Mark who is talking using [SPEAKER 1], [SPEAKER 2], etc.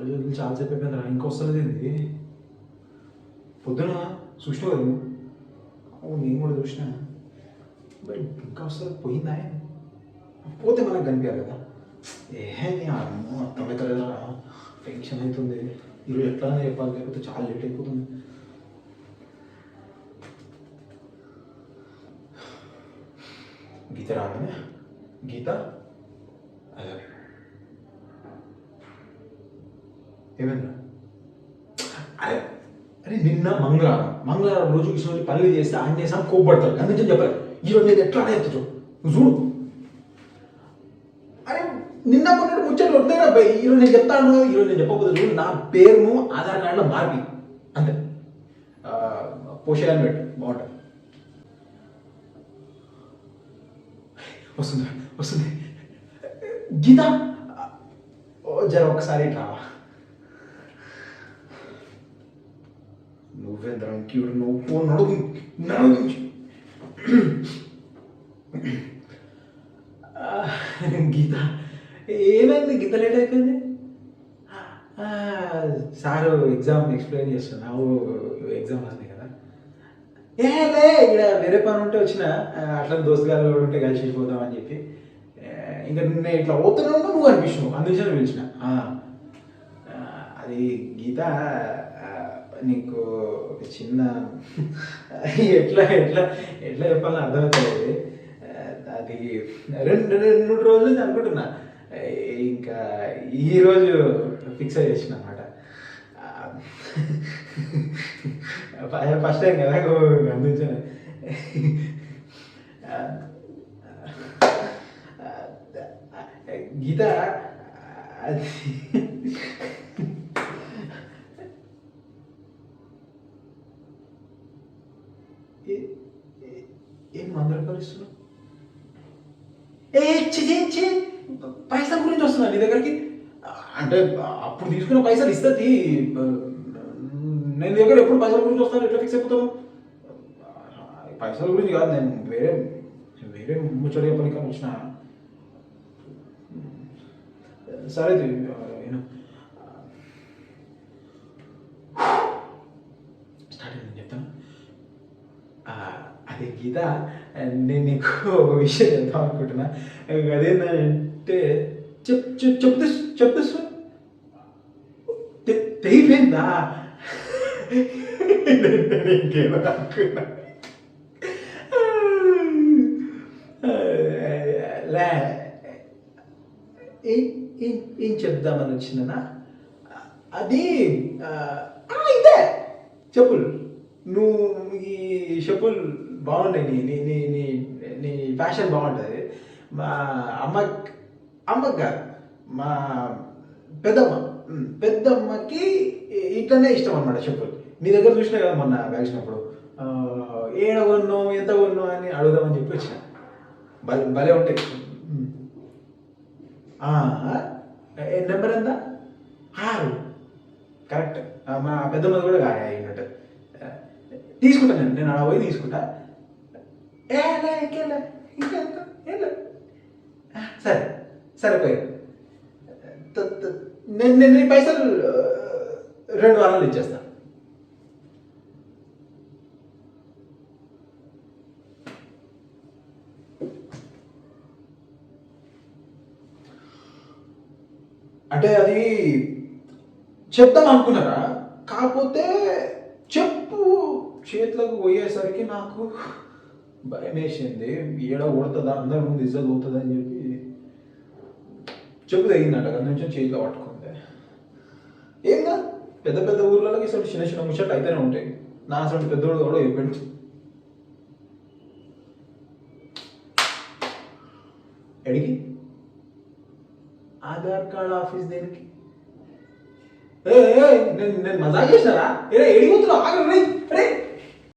[SPEAKER 1] College వదిలి చాలాసేపు అయిపోయిందిరా, ఇంకా వస్తలేదు ఏంది? పొద్దున చూసినావు కదా నువ్వు? అవును, నేను కూడా చూసినా. బట్ ఇంకా వస్తుంది, పోయిందా? పోతే మనకు కనిపించాలి కదా. అమ్మో అర్థమవుతలేదా? టెన్షన్ అవుతుంది. ఈరోజు ఎట్లానే చెప్పాలి, లేకపోతే చాలా లేట్ అయిపోతుంది. గీత రాగానే, గీత అదే ఏమైందా? అరే అరే నిన్న మంగళవారం రోజు ఇటువంటి పనులు చేస్తే ఆయన చేసాం కోప్పడతారు. అందుకని చెప్పారు ఈరోజు నేను ఎట్లా ఎత్తచ్చు నువ్వు చూడు. అరే నిన్న కొన్నాడు ముచ్చట్లు వద్దారా భయ్, ఈరోజు నేను చెప్తాను, ఈరోజు నేను చెప్పకపోతే చూడు నా పేరును ఆధార్ కార్డులో మార్పి అంతే. పోషకాన్ని పెట్టు బాగుంటుంది. వస్తుంది వస్తుంది. గీత జర ఒకసారి రావా? నువ్వేంద్రం క్యూడు నువ్వు ఫోన్ నడుగు నడుగు. గీత ఏమైంది? గీత లేట్ అయిపోయింది. సారు ఎగ్జామ్ ఎక్స్ప్లెయిన్ చేస్తున్నావు, ఎగ్జామ్ రాసింది కదా. లే ఇక్కడ వేరే పని ఉంటే వచ్చిన, అట్లా దోస్తు గారు కూడా ఉంటే కలిసి వెళ్ళిపోతామని చెప్పి. ఇంకా నిన్న ఇట్లా పోతున్నావు నువ్వు అనిపించినావు, అందుకని పిలిచిన. అది గీత, నీకు ఒక చిన్న ఎట్లా ఎట్లా ఎట్లా చెప్పాలని అర్థమవుతుంది. అది రెండు రోజుల నుంచి అనుకుంటున్నా, ఇంకా ఈరోజు ఫిక్స్ చేసిన అనమాట. ఫస్ట్ టైం కదా అందించాను. గీత అది ఏం 100 రూపాయలు ఇస్తున్నావు? పైసల గురించి వస్తున్నా నీ దగ్గరికి. అంటే అప్పుడు తీసుకున్న పైసలు ఇస్తుంది. నేను దగ్గర ఎప్పుడు పైసల గురించి వస్తాను, ఎట్లా ఫిక్స్ అయిపోతాను? పైసల గురించి కాదు, నేను వేరే వేరే ముచ్చట పనికి వచ్చిన. సరే నేను స్టార్ట్ నేను చెప్తాను. అదే గీత, నేను నీకు ఒక విషయం చెప్తాం అనుకుంటున్నా. అదేంటంటే చెప్తూ తెగిపోయిందా? ఇంకేమో అనుకున్నా. ఏం చెప్దామని వచ్చిందనా? అది ఇదే చెప్పులు. నువ్వు ఈ చెప్పులు బాగున్నాయి, నీ నీ నీ నీ ఫ్యాషన్ బాగుంటుంది. మా అమ్మకి కాదు, మా పెద్దమ్మకి ఇట్లనే ఇష్టం అనమాట చెప్పులు. నీ దగ్గర చూసినా కదా మొన్న కలిసినప్పుడు, ఏడ కొన్నావు ఎంత కొన్నావు అని అడుగుదామని చెప్పి వచ్చిన. భలే ఉంటాయి. నెంబర్ ఎంత? 6. కరెక్ట్. మా పెద్దమ్మది కూడా అయినట్టు. తీసుకుంటా, నేను అలా పోయి తీసుకుంటా. సరే సరే పోయి నేను పైసలు 2 వారాలు ఇచ్చేస్తా. అంటే అది చెప్తాం అనుకున్నారా? కాకపోతే చెప్పు చేతులకు పోయేసరికి నాకు భయం వేసింది. ఏడ కొడుతుందా, అందరి ముందు ఇజ్జత్ పోతుంది అని చెప్పి చెప్పు తగిందట. కదా నుంచి చేతిలో పట్టుకుంది. ఏం కాదు, పెద్ద పెద్ద ఊర్లలో ఇసలు చిన్న చిన్న ముచ్చట్లు అయితేనే ఉంటాయి. నా అసలు పెద్దోడు కూడా చెప్పాడు. ఎడికి ఆధార్ కార్డ్ ఆఫీస్ దేనికి? నేను మజాక్ చేసినారా? ఎడిపోతున్నా?